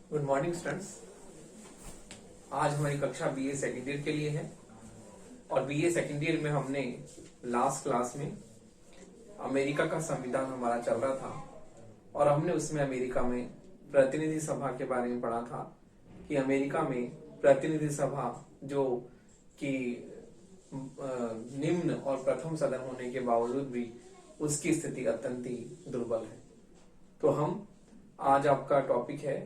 Good morning students. आज हमारी कक्षा बीए सेकेंड ईयर के लिए है और बीए सेकेंड ईयर में हमने लास्ट क्लास में अमेरिका का संविधान हमारा चल रहा था और हमने उसमें अमेरिका में प्रतिनिधि सभा के बारे में पढ़ा था कि अमेरिका में प्रतिनिधि सभा जो कि निम्न और प्रथम सदन होने के बावजूद भी उसकी स्थिति अत्यंत ही दुर्बल है। तो हम आज आपका टॉपिक है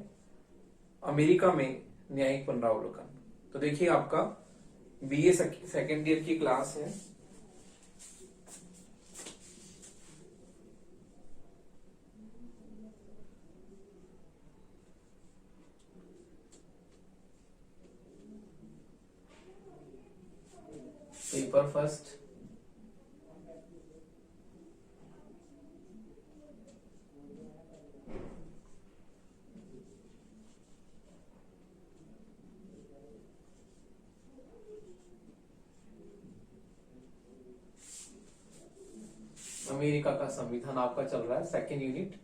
अमेरिका में न्यायिक पुनरावलोकन। तो देखिए आपका बीए सेकेंड ईयर की क्लास है। पेपर फर्स्ट, अमेरिका का संविधान आपका चल रहा है। सेकेंड यूनिट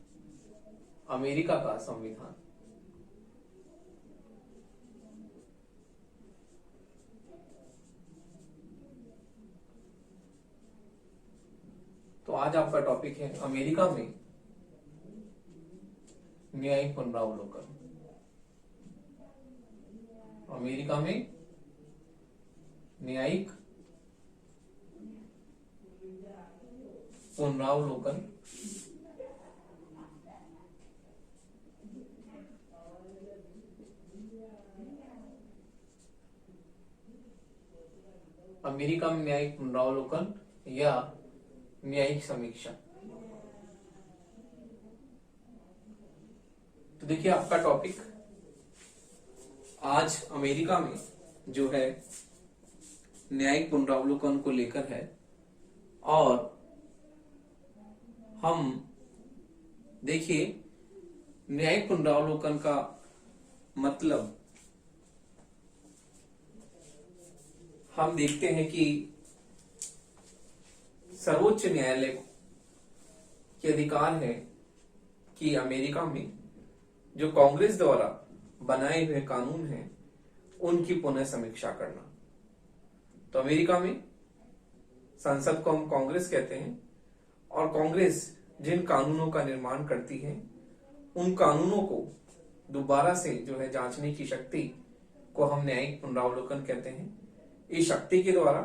अमेरिका का संविधान। तो आज आपका टॉपिक है अमेरिका में न्यायिक पुनरावलोकन। अमेरिका में न्यायिक पुनरावलोकन। अमेरिका में न्यायिक पुनरावलोकन या न्यायिक समीक्षा। तो देखिए आपका टॉपिक आज अमेरिका में जो है न्यायिक पुनरावलोकन को लेकर है और हम देखिए न्यायिक पुनरावलोकन का मतलब हम देखते हैं कि सर्वोच्च न्यायालय के अधिकार है कि अमेरिका में जो कांग्रेस द्वारा बनाए हुए कानून हैं उनकी पुनः समीक्षा करना। तो अमेरिका में संसद को हम कांग्रेस कहते हैं और कांग्रेस जिन कानूनों का निर्माण करती है उन कानूनों को दोबारा से जो है जांचने की शक्ति को हम न्यायिक पुनरावलोकन कहते हैं। इस शक्ति के द्वारा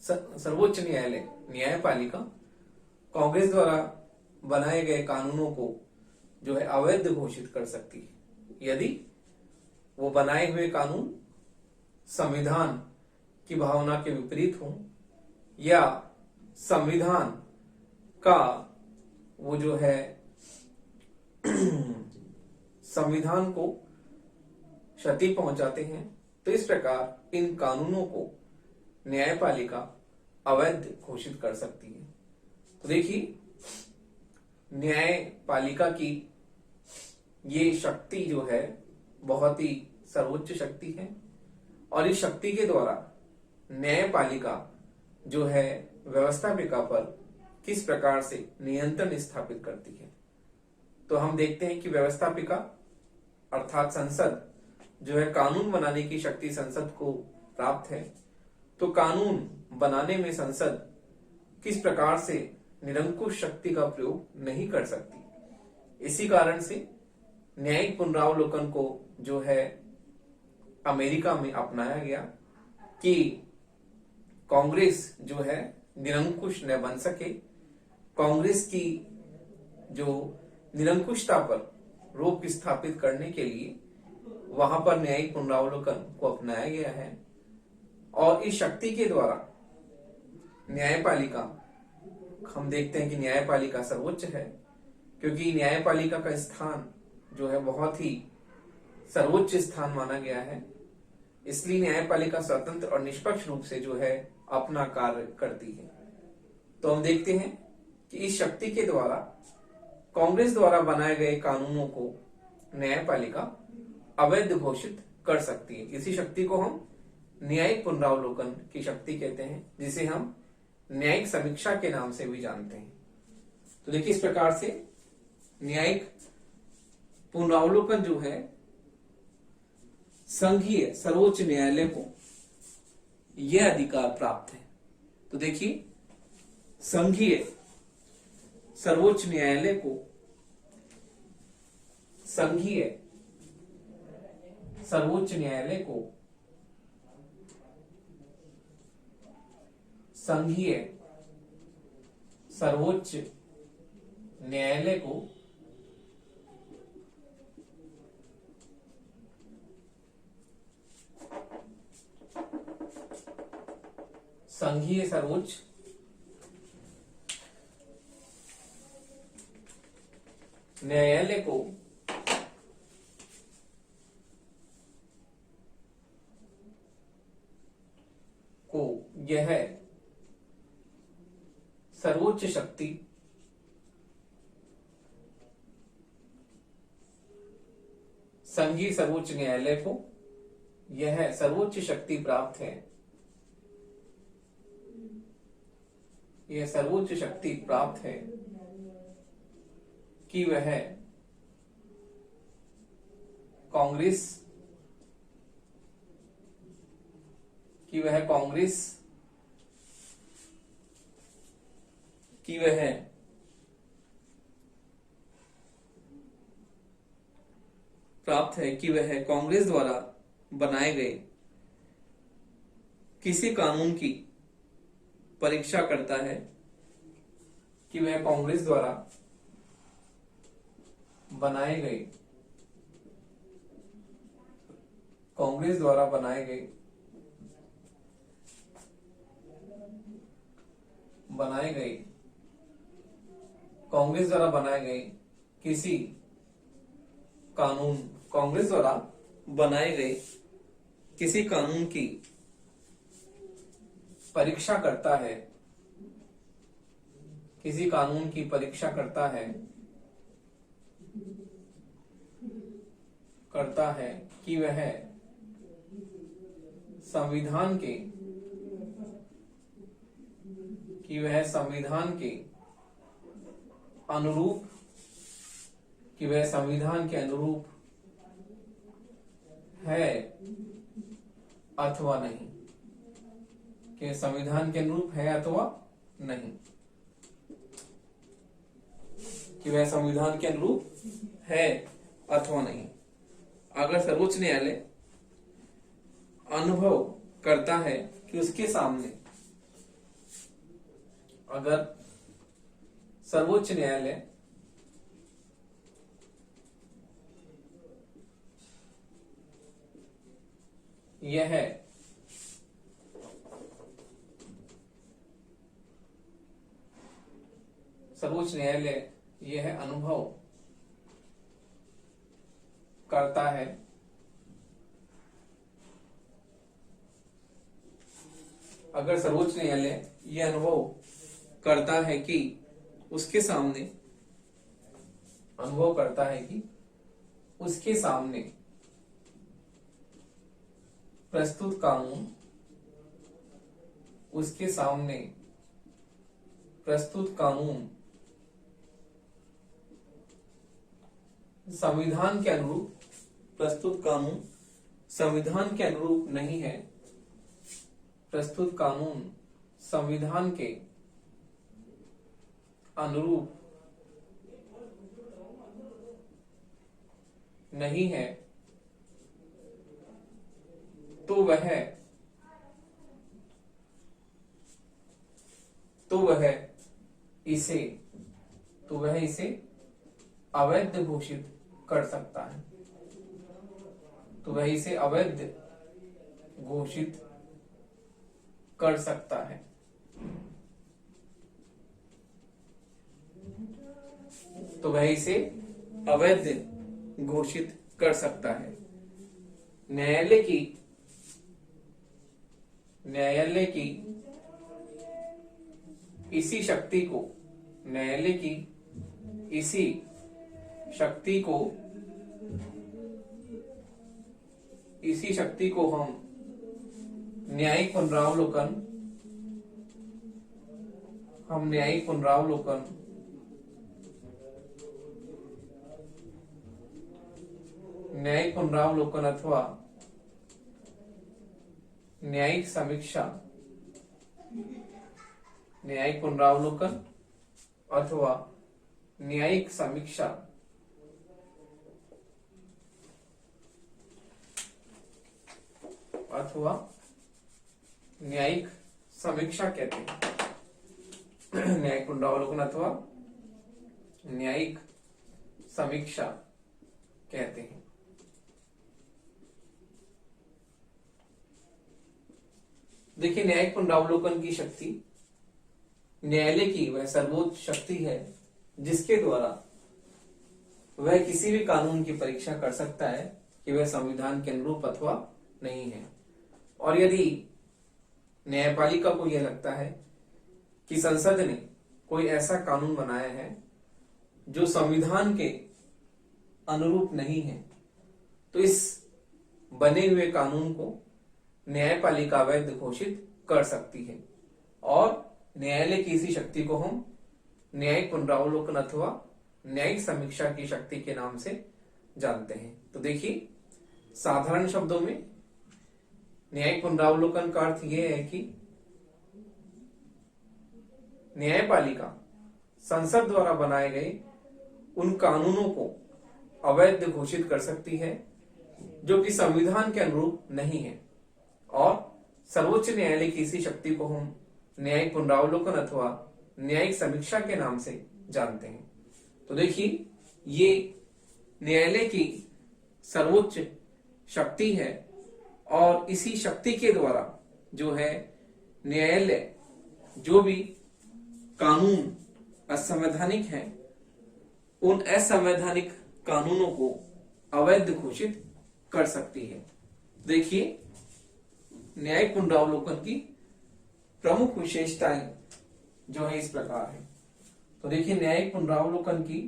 सर्वोच्च न्यायालय न्यायपालिका कांग्रेस द्वारा बनाए गए कानूनों को जो है अवैध घोषित कर सकती है यदि वो बनाए हुए कानून संविधान की भावना के विपरीत हों या संविधान का वो जो है संविधान को क्षति पहुंचाते हैं। तो इस प्रकार इन कानूनों को न्यायपालिका अवैध घोषित कर सकती है। तो देखिए न्यायपालिका की ये शक्ति जो है बहुत ही सर्वोच्च शक्ति है और इस शक्ति के द्वारा न्यायपालिका जो है व्यवस्थापिका पर किस प्रकार से नियंत्रण स्थापित करती है। तो हम देखते हैं कि व्यवस्थापिका अर्थात संसद जो है कानून बनाने की शक्ति संसद को प्राप्त है। तो कानून बनाने में संसद किस प्रकार से निरंकुश शक्ति का प्रयोग नहीं कर सकती। इसी कारण से न्यायिक पुनरावलोकन को जो है अमेरिका में अपनाया गया कि कांग्रेस जो है निरंकुश न बन सके। कांग्रेस की जो निरंकुशता पर रोक स्थापित करने के लिए वहां पर न्यायिक पुनरावलोकन को अपनाया गया है और इस शक्ति के द्वारा न्यायपालिका हम देखते हैं कि न्यायपालिका सर्वोच्च है क्योंकि न्यायपालिका का स्थान जो है बहुत ही सर्वोच्च स्थान माना गया है। इसलिए न्यायपालिका स्वतंत्र और निष्पक्ष रूप से जो है अपना कार्य करती है। तो हम देखते हैं कि इस शक्ति के द्वारा कांग्रेस द्वारा बनाए गए कानूनों को न्यायपालिका अवैध घोषित कर सकती है। इसी शक्ति को हम न्यायिक पुनरावलोकन की शक्ति कहते हैं, जिसे हम न्यायिक समीक्षा के नाम से भी जानते हैं। तो देखिए इस प्रकार से न्यायिक पुनरावलोकन जो है संघीय सर्वोच्च न्यायालय को यह अधिकार प्राप्त है। तो देखिए, संघीय सर्वोच्च न्यायालय को संघीय सर्वोच्च न्यायालय को संघीय सर्वोच्च न्यायालय को संघीय सर्वोच्च न्यायालय को यह सर्वोच्च शक्ति संघीय सर्वोच्च न्यायालय को यह सर्वोच्च शक्ति प्राप्त है, यह सर्वोच्च शक्ति प्राप्त है कि वह कांग्रेस प्राप्त है कि वह कांग्रेस द्वारा बनाए गए किसी कानून की परीक्षा करता है, कि वह कांग्रेस द्वारा बनाए गए कांग्रेस द्वारा बनाए गए किसी कांग्रेस द्वारा बनाए गए किसी कानून की परीक्षा करता है, किसी कानून की परीक्षा करता है कि वह संविधान के अनुरूप है अथवा नहीं, कि संविधान के अनुरूप है अथवा नहीं, कि वह संविधान के अनुरूप है अथवा नहीं। अगर सर्वोच्च न्यायालय अनुभव करता है कि उसके सामने, अगर सर्वोच्च न्यायालय यह अनुभव करता है अगर सर्वोच्च न्यायालय यह अनुभव करता है कि उसके सामने प्रस्तुत कानून संविधान के अनुरूप नहीं है, प्रस्तुत कानून संविधान के अनुरूप नहीं है, तो वह इसे अवैध घोषित कर सकता है, न्यायालय की इसी शक्ति को हम न्यायिक पुनरावलोकन न्यायिक पुनरावलोकन अथवा न्यायिक समीक्षा, न्यायिक पुनरावलोकन अथवा न्यायिक समीक्षा अथवा न्यायिक समीक्षा कहते हैं। न्यायिक पुनरावलोकन अथवा न्यायिक समीक्षा कहते हैं। देखिए, न्यायिक पुनरावलोकन की शक्ति न्यायालय की वह सर्वोच्च शक्ति है जिसके द्वारा वह किसी भी कानून की परीक्षा कर सकता है कि वह संविधान के अनुरूप अथवा नहीं है। और यदि न्यायपालिका को यह लगता है कि संसद ने कोई ऐसा कानून बनाया है जो संविधान के अनुरूप नहीं है, तो इस बने हुए कानून को न्यायपालिका अवैध घोषित कर सकती है। और न्यायालय की इसी शक्ति को हम न्यायिक पुनरावलोकन अथवा न्यायिक समीक्षा की शक्ति के नाम से जानते हैं। तो देखिए, साधारण शब्दों में न्यायिक पुनरावलोकन का अर्थ यह है कि न्यायपालिका संसद द्वारा बनाए गए उन कानूनों को अवैध घोषित कर सकती है जो कि संविधान के अनुरूप नहीं है। और सर्वोच्च न्यायालय की इसी शक्ति को हम न्यायिक पुनरावलोकन अथवा न्यायिक समीक्षा के नाम से जानते हैं। तो देखिए, ये न्यायालय की सर्वोच्च शक्ति है और इसी शक्ति के द्वारा जो है न्यायालय जो भी कानून असंवैधानिक है उन असंवैधानिक कानूनों को अवैध घोषित कर सकती है। देखिए, न्यायिक पुनरावलोकन की प्रमुख विशेषताएं जो है इस प्रकार है। तो देखिए, न्यायिक पुनरावलोकन की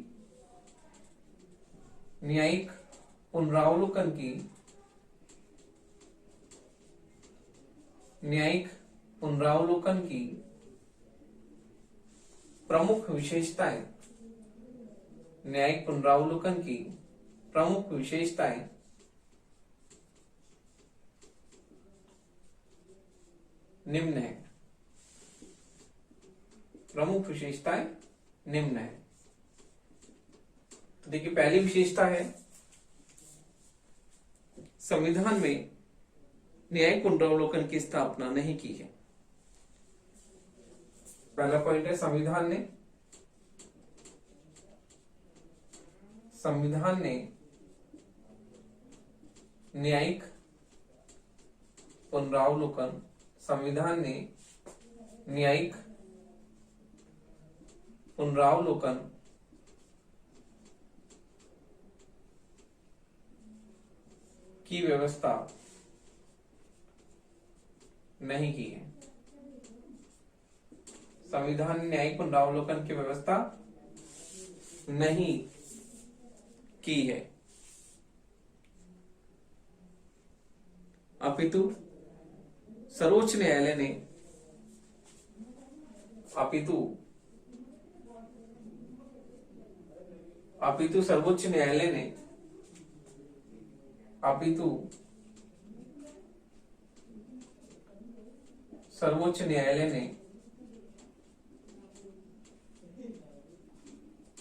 प्रमुख विशेषताएं, न्यायिक पुनरावलोकन की प्रमुख विशेषताएं निम्न है। प्रमुख विशेषताएं निम्न है। तो देखिए, पहली विशेषता है संविधान में न्यायिक पुनरावलोकन की स्थापना नहीं की है। पहला पॉइंट है, संविधान ने न्यायिक पुनरावलोकन, संविधान ने न्यायिक पुनरावलोकन की व्यवस्था नहीं की है। संविधान ने न्यायिक पुनरावलोकन की व्यवस्था नहीं की है, अपितु सर्वोच्च न्यायालय ने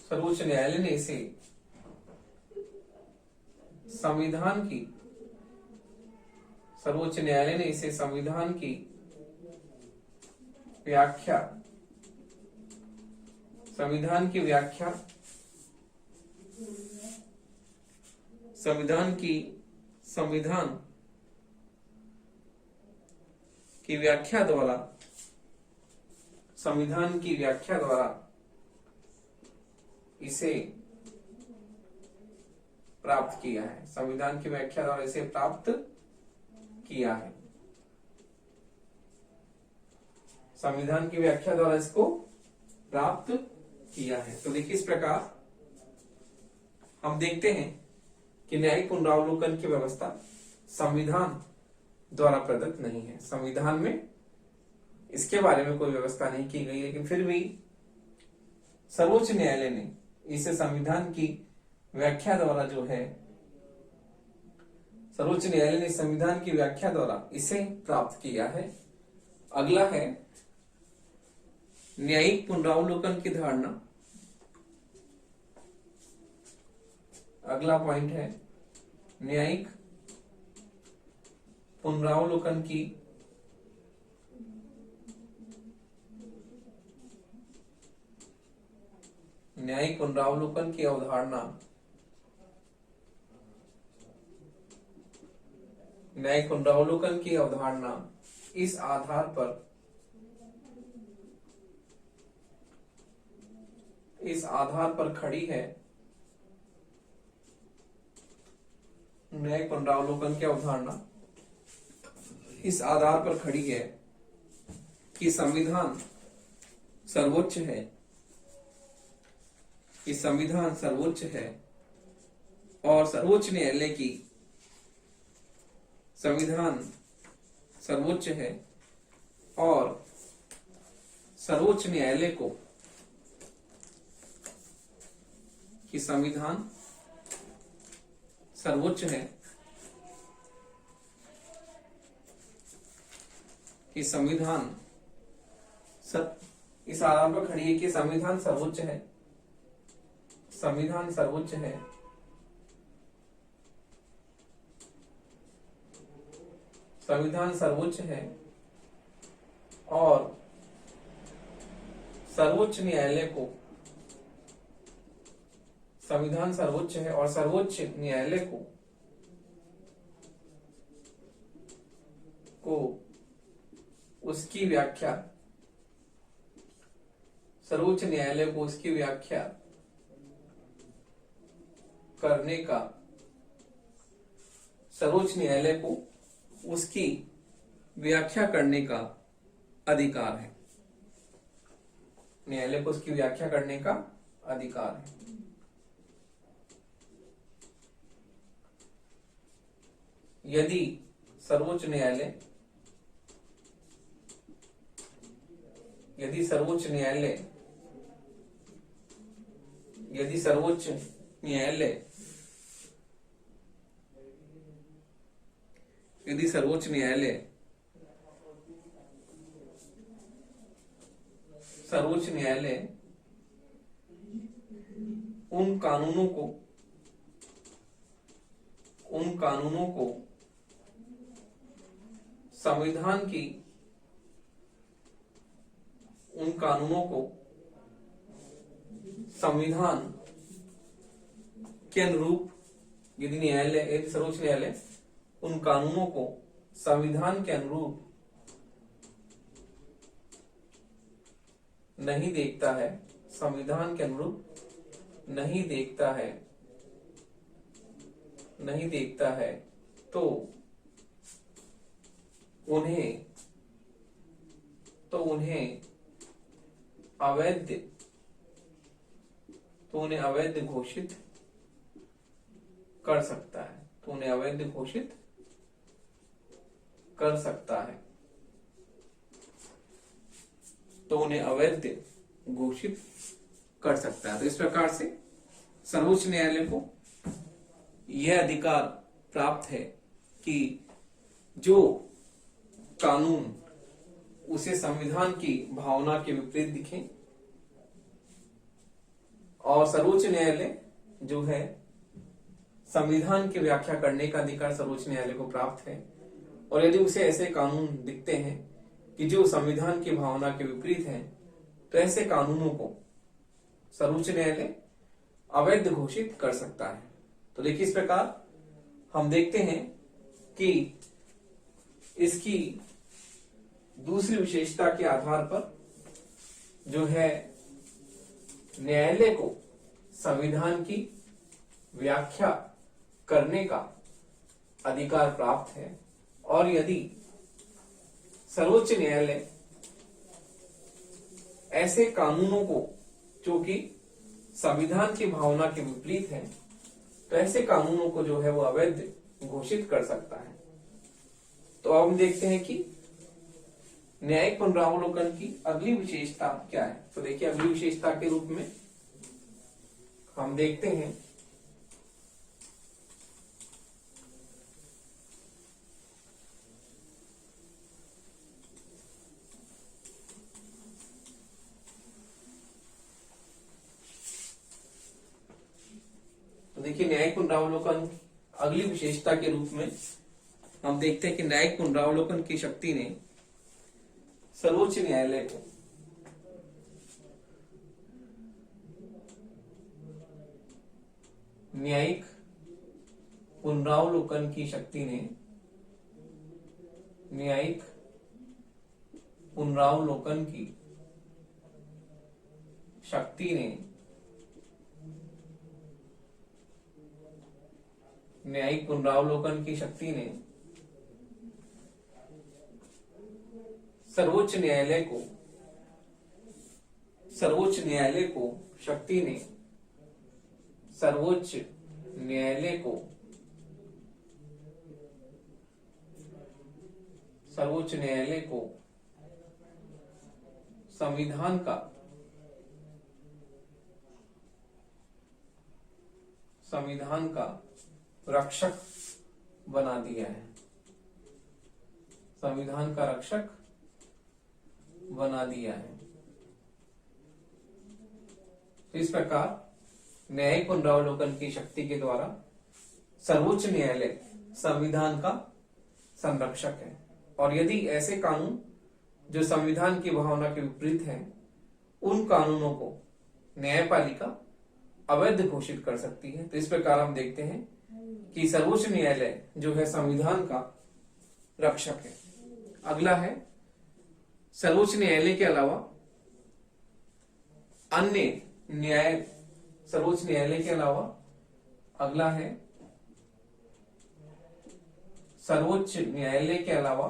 सर्वोच्च न्यायालय ने इसे संविधान की व्याख्या संविधान की व्याख्या द्वारा इसे प्राप्त किया है। संविधान की व्याख्या द्वारा इसे प्राप्त किया है। संविधान की व्याख्या द्वारा इसको प्राप्त किया है। तो देखिए, इस प्रकार हम देखते हैं कि न्यायिक पुनरावलोकन की व्यवस्था संविधान द्वारा प्रदत्त नहीं है। संविधान में इसके बारे में कोई व्यवस्था नहीं की गई, लेकिन फिर भी सर्वोच्च न्यायालय ने इसे संविधान की व्याख्या द्वारा जो है सर्वोच्च न्यायालय ने संविधान की व्याख्या द्वारा इसे प्राप्त किया है। अगला है न्यायिक पुनरावलोकन की धारणा। अगला पॉइंट है न्यायिक पुनरावलोकन की अवधारणा। न्यायिक पुनरावलोकन की अवधारणा इस आधार पर खड़ी है। न्यायिक पुनरावलोकन की अवधारणा इस आधार पर खड़ी है कि संविधान सर्वोच्च है, और सर्वोच्च न्यायालय की संविधान सर्वोच्च है और सर्वोच्च न्यायालय को कि संविधान सर्वोच्च है कि संविधान इस आधार पर खड़ी है कि संविधान सर्वोच्च है, संविधान सर्वोच्च है और सर्वोच्च न्यायालय को संविधान सर्वोच्च है और सर्वोच्च न्यायालय को उसकी व्याख्या सर्वोच्च न्यायालय को उसकी व्याख्या करने का सर्वोच्च न्यायालय को उसकी व्याख्या करने का अधिकार है। न्यायालय को उसकी व्याख्या करने का अधिकार है। यदि सर्वोच्च न्यायालय यदि सर्वोच्च न्यायालय उन कानूनों को संविधान के अनुरूप यदि सर्वोच्च न्यायालय उन कानूनों को संविधान के अनुरूप नहीं देखता है, संविधान के अनुरूप नहीं देखता है तो उन्हें अवैध घोषित कर सकता है। तो इस प्रकार से सर्वोच्च न्यायालय को यह अधिकार प्राप्त है कि जो कानून उसे संविधान की भावना के विपरीत दिखे, और सर्वोच्च न्यायालय जो है संविधान की व्याख्या करने का अधिकार सर्वोच्च न्यायालय को प्राप्त है, और यदि उसे ऐसे कानून दिखते हैं कि जो संविधान की भावना के विपरीत हैं, तो ऐसे कानूनों को सर्वोच्च न्यायालय अवैध घोषित कर सकता है। तो देखिए, इस प्रकार हम देखते हैं कि इसकी दूसरी विशेषता के आधार पर जो है न्यायालय को संविधान की व्याख्या करने का अधिकार प्राप्त है, और यदि सर्वोच्च न्यायालय ऐसे कानूनों को जो कि संविधान की भावना के विपरीत है, तो ऐसे कानूनों को जो है वो अवैध घोषित कर सकता है। तो अब हम देखते हैं कि न्यायिक पुनरावलोकन की अगली विशेषता क्या है। तो देखिए, अगली विशेषता के रूप में हम देखते हैं देखिए न्यायिक पुनरावलोकन अगली विशेषता के रूप में हम देखते हैं कि न्यायिक पुनरावलोकन की शक्ति ने सर्वोच्च न्यायालय को न्यायिक पुनरावलोकन की शक्ति ने न्यायिक पुनरावलोकन की शक्ति ने न्यायिक पुनरावलोकन की शक्ति ने सर्वोच्च न्यायालय को शक्ति ने सर्वोच्च न्यायालय को संविधान का रक्षक बना दिया है। संविधान का रक्षक बना दिया है। तो इस प्रकार न्यायिक पुनरावलोकन की शक्ति के द्वारा सर्वोच्च न्यायालय संविधान का संरक्षक है, और यदि ऐसे कानून जो संविधान की भावना के विपरीत हैं, उन कानूनों को न्यायपालिका अवैध घोषित कर सकती है। तो इस प्रकार हम देखते हैं कि सर्वोच्च न्यायालय जो है संविधान का रक्षक है। अगला है सर्वोच्च न्यायालय के अलावा अन्य न्याय सर्वोच्च न्यायालय के अलावा अगला है सर्वोच्च न्यायालय के अलावा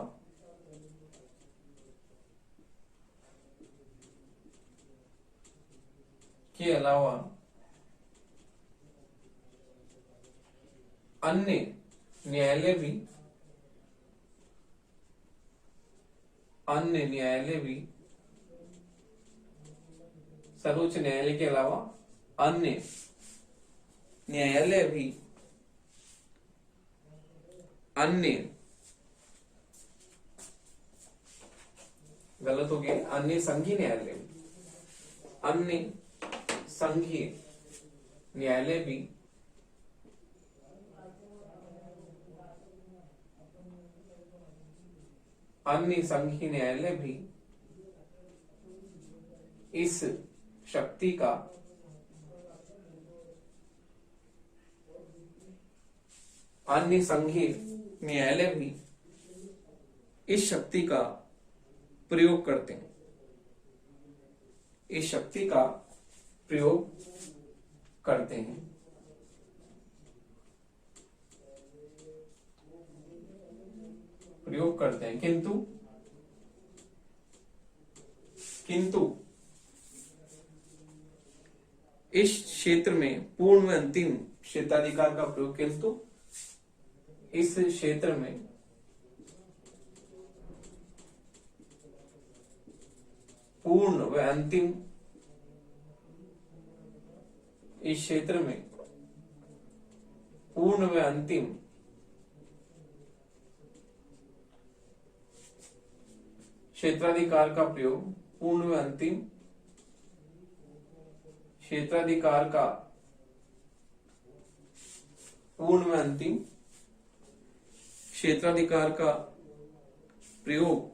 अन्य न्यायालय भी सर्वोच्च न्यायालय के अलावा अन्य न्यायालय भी गलत हो गया, अन्य संघीय न्यायालय भी अन्य संघीय न्यायालय भी इस शक्ति का अन्य संघीय न्यायालय भी इस शक्ति का प्रयोग करते हैं। इस शक्ति का प्रयोग करते हैं। किंतु इस क्षेत्र में पूर्ण व अंतिम क्षेत्राधिकार का प्रयोग इस क्षेत्र में पूर्ण व अंतिम क्षेत्राधिकार का प्रयोग पूर्ण व अंतिम क्षेत्राधिकार का प्रयोग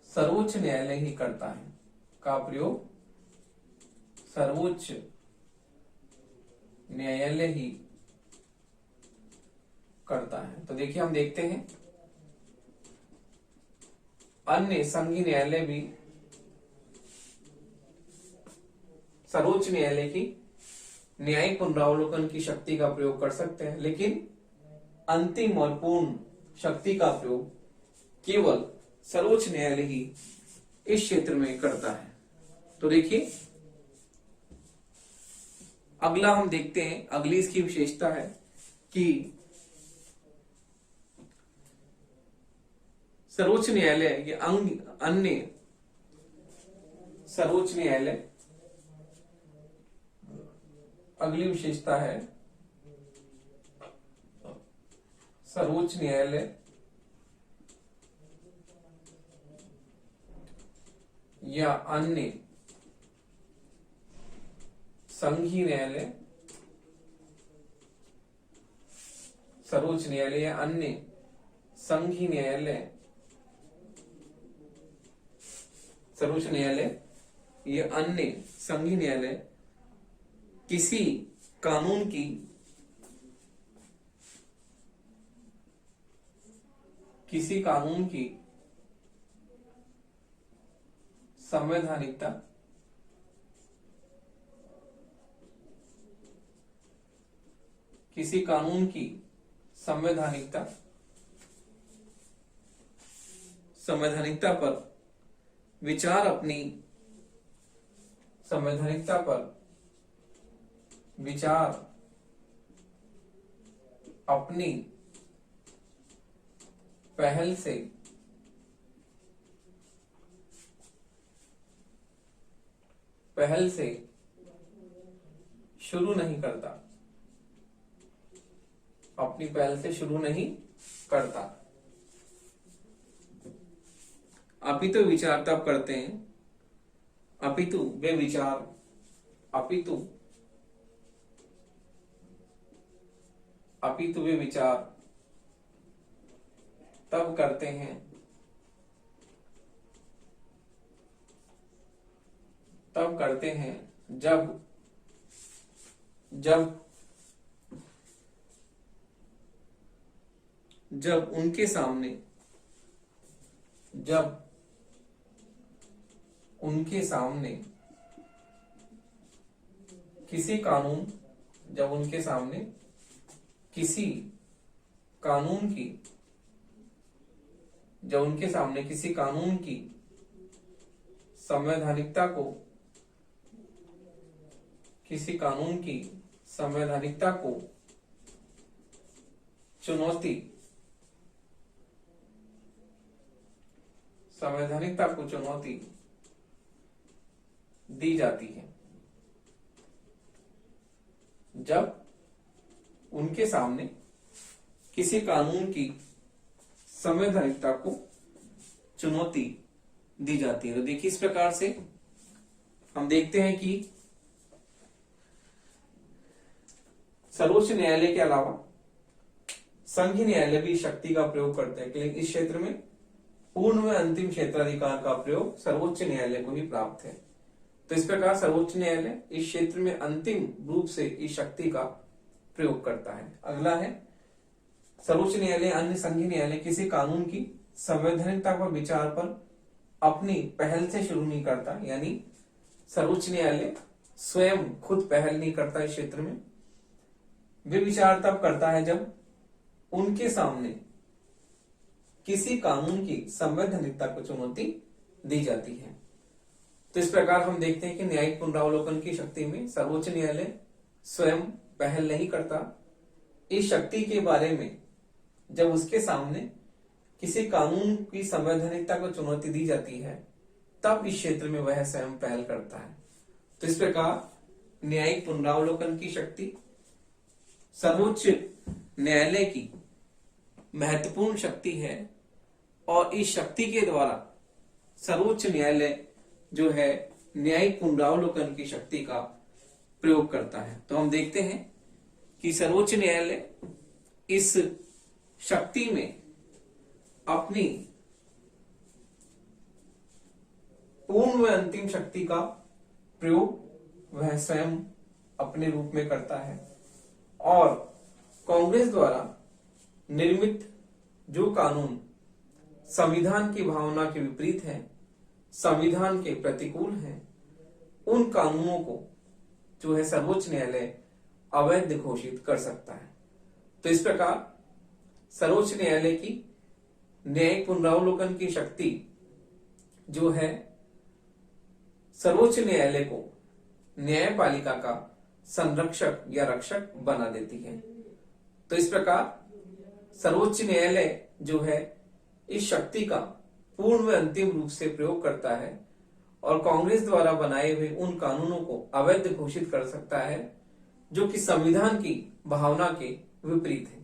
सर्वोच्च न्यायालय ही करता है। का प्रयोग सर्वोच्च न्यायालय ही करता है। तो देखिए हम देखते हैं अन्य संघीय न्यायालय भी सर्वोच्च न्यायालय की न्यायिक पुनरावलोकन की शक्ति का प्रयोग कर सकते हैं, लेकिन अंतिम और पूर्ण शक्ति का प्रयोग केवल सर्वोच्च न्यायालय ही इस क्षेत्र में करता है। तो देखिए अगला हम देखते हैं, अगली इसकी विशेषता है कि सर्वोच्च न्यायालय ये अन्य सर्वोच्च न्यायालय, अगली विशेषता है सर्वोच्च न्यायालय या अन्य संघीय न्यायालय, सर्वोच्च न्यायालय या अन्य संघीय न्यायालय, सर्वोच्च न्यायालय या अन्य संघीय न्यायालय किसी कानून की संवैधानिकता संवैधानिकता पर विचार अपनी पहल से शुरू नहीं करता, अपनी पहल से शुरू नहीं करता, अपितु विचार तब करते हैं, अपितु वे विचार तब करते हैं जब उनके सामने किसी कानून की संवैधानिकता को चुनौती दी जाती है, जब उनके सामने किसी कानून की संवैधानिकता को चुनौती दी जाती है। तो देखिए, इस प्रकार से हम देखते हैं कि सर्वोच्च न्यायालय के अलावा संघीय न्यायालय भी शक्ति का प्रयोग करते हैं, लेकिन इस क्षेत्र में पूर्ण व अंतिम क्षेत्राधिकार का प्रयोग सर्वोच्च न्यायालय को ही प्राप्त है। तो इस प्रकार सर्वोच्च न्यायालय इस क्षेत्र में अंतिम रूप से इस शक्ति का प्रयोग करता है। अगला है, सर्वोच्च न्यायालय अन्य संघीय न्यायालय किसी कानून की संवैधानिकता पर विचार पर अपनी पहल से शुरू नहीं करता, यानी सर्वोच्च न्यायालय स्वयं खुद पहल नहीं करता इस क्षेत्र में। वे विचार तब करता है जब उनके सामने किसी कानून की संवैधानिकता को चुनौती दी जाती है। तो इस प्रकार हम देखते हैं कि न्यायिक पुनरावलोकन की शक्ति में सर्वोच्च न्यायालय स्वयं पहल नहीं करता। इस शक्ति के बारे में जब उसके सामने किसी कानून की संवैधानिकता को चुनौती दी जाती है, तब इस क्षेत्र में वह स्वयं पहल करता है। तो इस प्रकार न्यायिक पुनरावलोकन की शक्ति सर्वोच्च न्यायालय की महत्वपूर्ण शक्ति है और इस शक्ति के द्वारा सर्वोच्च न्यायालय जो है न्यायिक पुनरावलोकन की शक्ति का प्रयोग करता है। तो हम देखते हैं कि सर्वोच्च न्यायालय इस शक्ति में अपनी पूर्ण व अंतिम शक्ति का प्रयोग वह स्वयं अपने रूप में करता है और कांग्रेस द्वारा निर्मित जो कानून संविधान की भावना के विपरीत हैं, संविधान के प्रतिकूल हैं, उन कानूनों को जो है सर्वोच्च न्यायालय अवैध घोषित कर सकता है। तो इस प्रकार सर्वोच्च न्यायालय की न्यायिक पुनरावलोकन की शक्ति जो है सर्वोच्च न्यायालय को न्यायपालिका का संरक्षक या रक्षक बना देती है। तो इस प्रकार सर्वोच्च न्यायालय जो है इस शक्ति का पूर्ण व अंतिम रूप से प्रयोग करता है और कांग्रेस द्वारा बनाए हुए उन कानूनों को अवैध घोषित कर सकता है जो कि संविधान की भावना के विपरीत है।